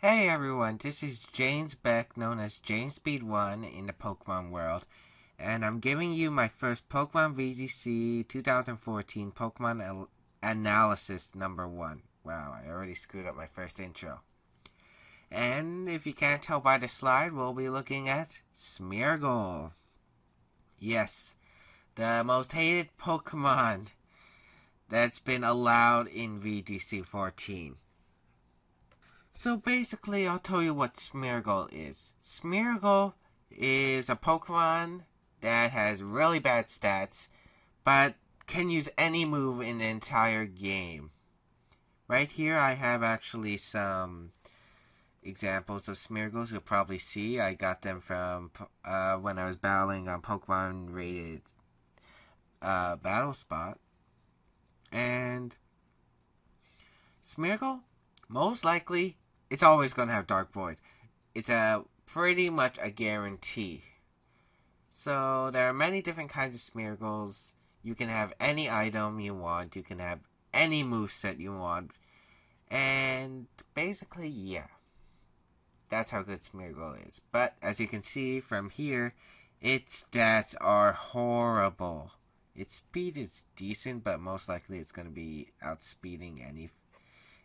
Hey everyone, this is James Beck, known as James Speed 1 in the Pokemon world, and I'm giving you my first Pokemon VGC 2014 Analysis number 1. Wow, I already screwed up my first intro. And if you can't tell by the slide, we'll be looking at Smeargle. Yes, the most hated Pokemon that's been allowed in VGC 14. So basically, I'll tell you what Smeargle is. Smeargle is a Pokemon that has really bad stats, but can use any move in the entire game. Right here, I have actually some examples of Smeargles you'll probably see. I got them from when I was battling on Pokemon rated Battle Spot. And Smeargle, most likely, it's always going to have Dark Void. It's a pretty much a guarantee. So there are many different kinds of Smeargles. You can have any item you want. You can have any moveset you want. And basically, yeah. That's how good Smeargle is. But as you can see from here, its stats are horrible. Its speed is decent, but most likely it's going to be outspeeding any.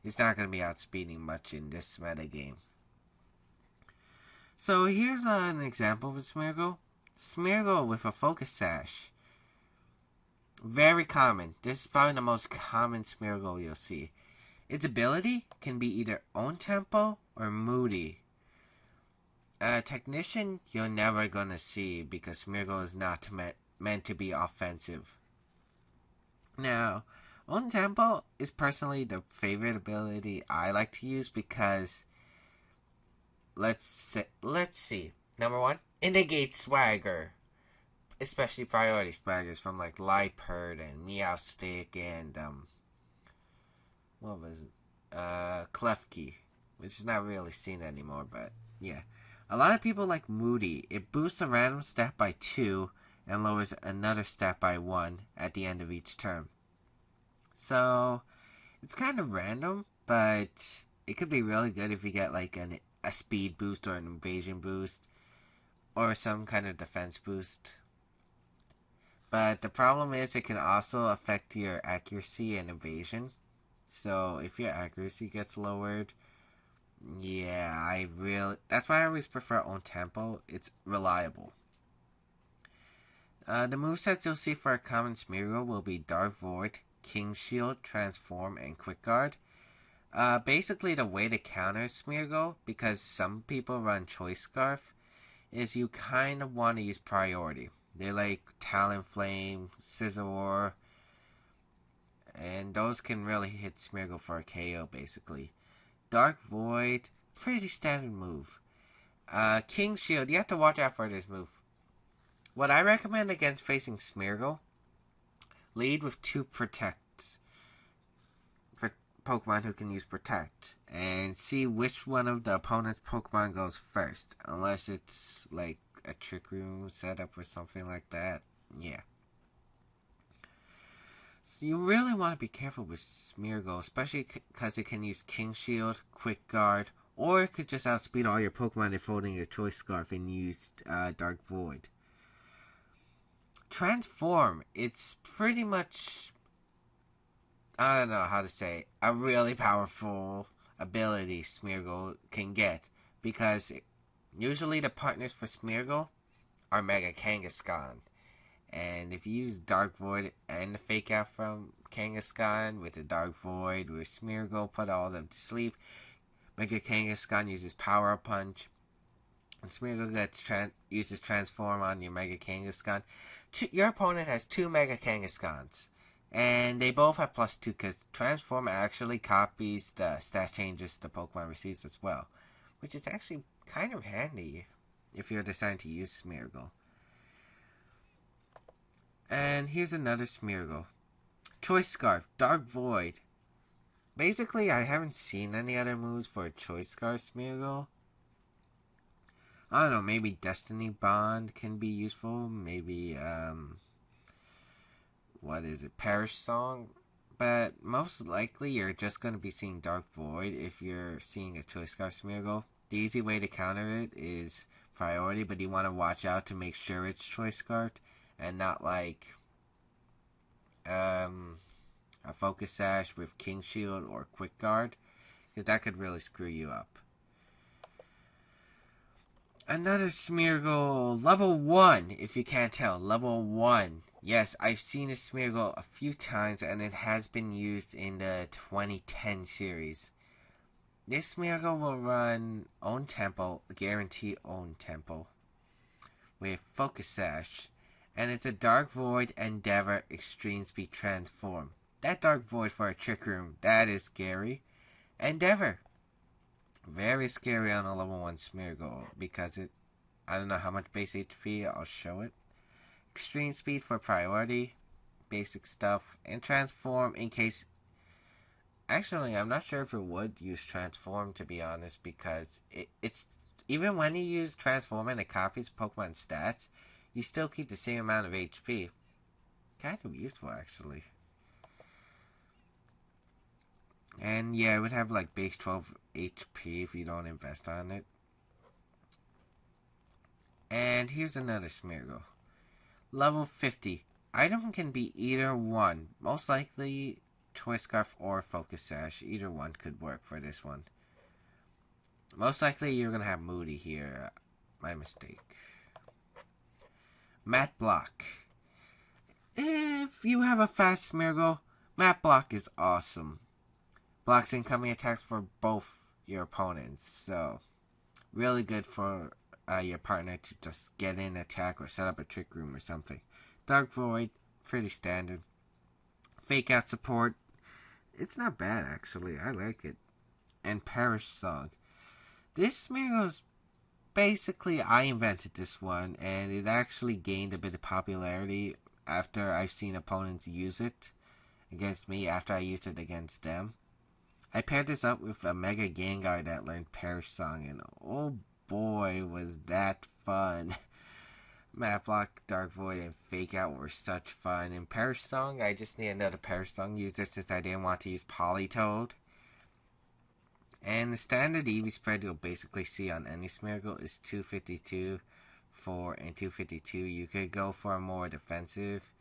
It's not going to be outspeeding much in this meta game. So here's an example of a Smeargle. Smeargle with a Focus Sash. Very common. This is probably the most common Smeargle you'll see. Its ability can be either Own Tempo or Moody. Technician, you're never going to see because Smeargle is not meant to be offensive. Now, Own Tempo is personally the favorite ability I like to use because let's see. Number one, it negates swagger, especially priority swaggers from like Liepard and Meowstic and what was it? Klefki, which is not really seen anymore, but yeah. A lot of people like Moody. It boosts a random stat by 2 and lowers another stat by 1 at the end of each turn. So, it's kind of random, but it could be really good if you get like a speed boost or an invasion boost or some kind of defense boost. But the problem is it can also affect your accuracy and evasion. So, if your accuracy gets lowered, yeah, that's why I always prefer Own Tempo. It's reliable. The movesets you'll see for a common Smeargle will be Dark Void, King Shield, Transform, and Quick Guard. Basically, the way to counter Smeargle, because some people run Choice Scarf, is you kind of want to use priority. They're like Talonflame, Scizor, and those can really hit Smeargle for a KO, basically. Dark Void, pretty standard move. King Shield, you have to watch out for this move. What I recommend against facing Smeargle, lead with 2 Protects for Pokemon who can use Protect, and see which one of the opponent's Pokemon goes first, unless it's like a Trick Room setup or something like that. Yeah. So you really want to be careful with Smeargle, especially because it can use King Shield, Quick Guard, or it could just outspeed all your Pokemon if holding your Choice Scarf and used Dark Void. Transform, it's pretty much, I don't know how to say, a really powerful ability Smeargle can get, because usually the partners for Smeargle are Mega Kangaskhan. And if you use Dark Void and the Fake Out from Kangaskhan with the Dark Void, with Smeargle, put all of them to sleep. Mega Kangaskhan uses Power Punch. And Smeargle uses Transform on your Mega Kangaskhan. Your opponent has 2 Mega Kangaskhan's. And they both have +2 because Transform actually copies the stat changes the Pokemon receives as well. Which is actually kind of handy if you're deciding to use Smeargle. And here's another Smeargle. Choice Scarf, Dark Void. Basically, I haven't seen any other moves for a Choice Scarf Smeargle. I don't know, maybe Destiny Bond can be useful. Maybe, what is it, Perish Song? but most likely you're just going to be seeing Dark Void if you're seeing a Choice Scarf Smeargle. The easy way to counter it is priority, but you want to watch out to make sure it's Choice Scarf and not like a Focus Sash with King Shield or Quick Guard, because that could really screw you up. Another Smeargle, level 1, if you can't tell, level 1. Yes, I've seen a Smeargle a few times, and it has been used in the 2010 series. This Smeargle will run Own Tempo, guarantee Own Tempo, with Focus Sash, and it's a Dark Void Endeavor Extreme Speed Transform. That Dark Void for a Trick Room, that is scary. Endeavor, very scary on a level 1 Smeargle because I don't know how much base HP, I'll show it. Extreme Speed for priority, basic stuff, and Transform in case. Actually, I'm not sure if it would use Transform, to be honest, because it's even when you use Transform and it copies Pokemon stats, you still keep the same amount of HP. Kind of useful, actually. And yeah, it would have like base 12 HP if you don't invest on it. And here's another Smeargle. Level 50. Item can be either one. Most likely Choice Scarf or Focus Sash. Either one could work for this one. Most likely you're going to have Moody here. My mistake. Mat Block. If you have a fast Smeargle, Mat Block is awesome. Blocks incoming attacks for both your opponents. So, really good for your partner to just get in attack or set up a Trick Room or something. Dark Void, pretty standard. Fake Out support, it's not bad actually. I like it. And Perish Song. This Smeargle's basically, I invented this one, and it actually gained a bit of popularity after I've seen opponents use it against me after I used it against them. I paired this up with a Mega Gengar that learned Perish Song, and oh boy, was that fun. Mat Block, Dark Void, and Fake Out were such fun. In Perish Song, I just need another Perish Song user since I didn't want to use Politoed. And the standard EV spread you'll basically see on any Smeargle is 252, 4, and 252. You could go for a more defensive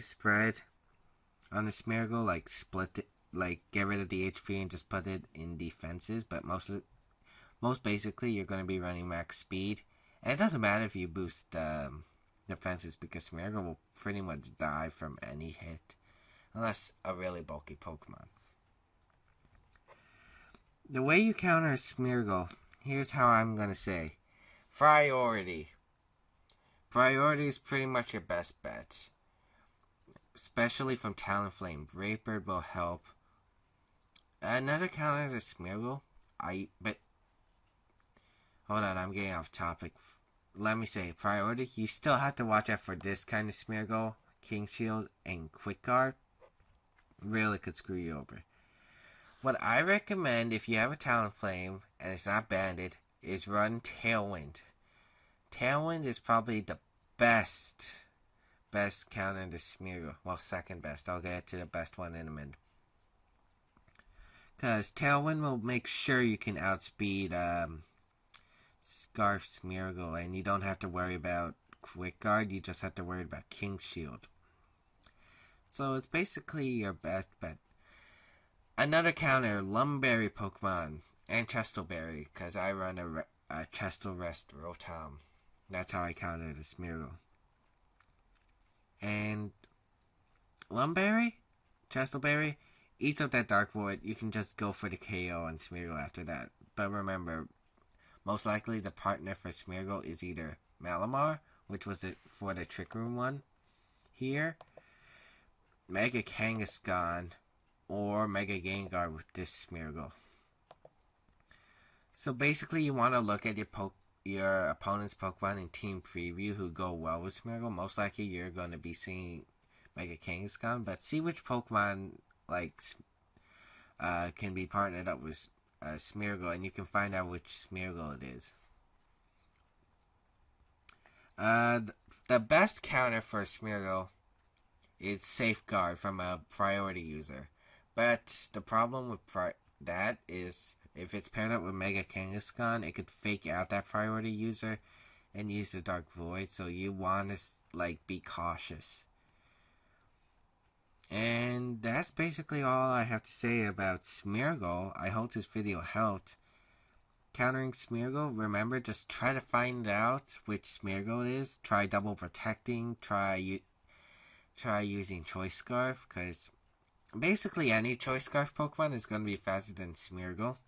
spread on the Smeargle, like split it, like get rid of the HP and just put it in defenses. But most basically, you're going to be running max speed, and it doesn't matter if you boost defenses because Smeargle will pretty much die from any hit, unless a really bulky Pokemon. The way you counter a Smeargle, here's how I'm going to say. Priority. Priority is pretty much your best bet. Especially from Talonflame. Brave Bird will help. Another counter to Smeargle. But hold on, I'm getting off topic. Let me say, priority, you still have to watch out for this kind of Smeargle. King Shield and Quick Guard really could screw you over. What I recommend if you have a Talonflame and it's not banded is run Tailwind. Tailwind is probably the best counter to Smeargle. Well, second best. I'll get to the best one in a minute. Because Tailwind will make sure you can outspeed Scarf Smeargle, and you don't have to worry about Quick Guard. You just have to worry about King Shield. So it's basically your best bet. Another counter, Lumberry Pokemon, and Chestleberry, because I run a Chestle Rest Rotom. That's how I counter the Smeargle. And Lumberry, Chestleberry, eats up that Dark Void. You can just go for the KO on Smeargle after that. But remember, most likely the partner for Smeargle is either Malamar, which was for the Trick Room one here, Mega Kangaskhan, or Mega Gengar with this Smeargle. So basically you want to look at your opponent's Pokemon in Team Preview who go well with Smeargle. Most likely you're going to be seeing Mega Kangaskhan, but see which Pokemon can be partnered up with Smeargle, and you can find out which Smeargle it is. The best counter for Smeargle it's safeguard from a priority user. But the problem with that is if it's paired up with Mega Kangaskhan, it could fake out that priority user and use the Dark Void, so you want to be cautious. And that's basically all I have to say about Smeargle. I hope this video helped. Countering Smeargle, remember, just try to find out which Smeargle it is. Try double protecting. Try using Choice Scarf, because basically any Choice Scarf Pokemon is going to be faster than Smeargle.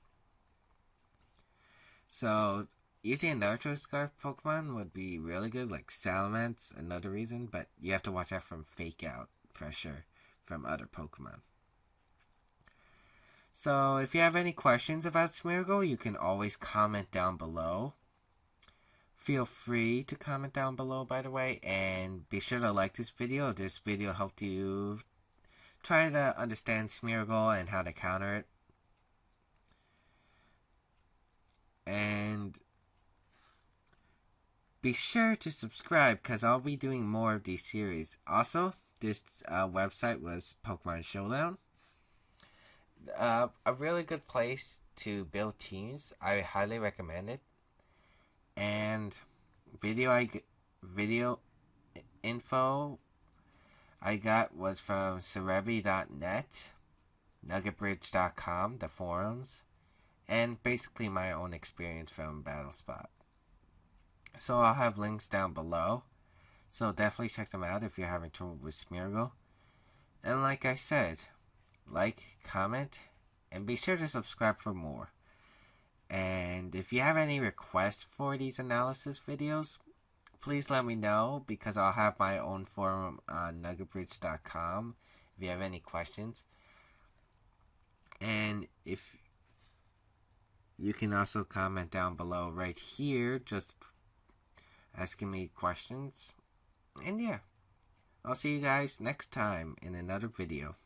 So using another Choice Scarf Pokemon would be really good, like Salamence, another reason, but you have to watch out from fake out pressure from other Pokemon. So if you have any questions about Smeargle, you can always comment down below. Feel free to comment down below, by the way, and be sure to like this video. This video helped you try to understand Smeargle and how to counter it. And be sure to subscribe, because I'll be doing more of these series. Also, this website was Pokemon Showdown. A really good place to build teams. I highly recommend it. And video info I got was from Cerebi.net, NuggetBridge.com, the forums, and basically my own experience from BattleSpot. So I'll have links down below. So definitely check them out if you're having trouble with Smeargle. And like I said, like, comment, and be sure to subscribe for more. And if you have any requests for these analysis videos, please let me know, because I'll have my own forum on nuggetbridge.com if you have any questions. And if you can also comment down below right here, just asking me questions. And yeah, I'll see you guys next time in another video.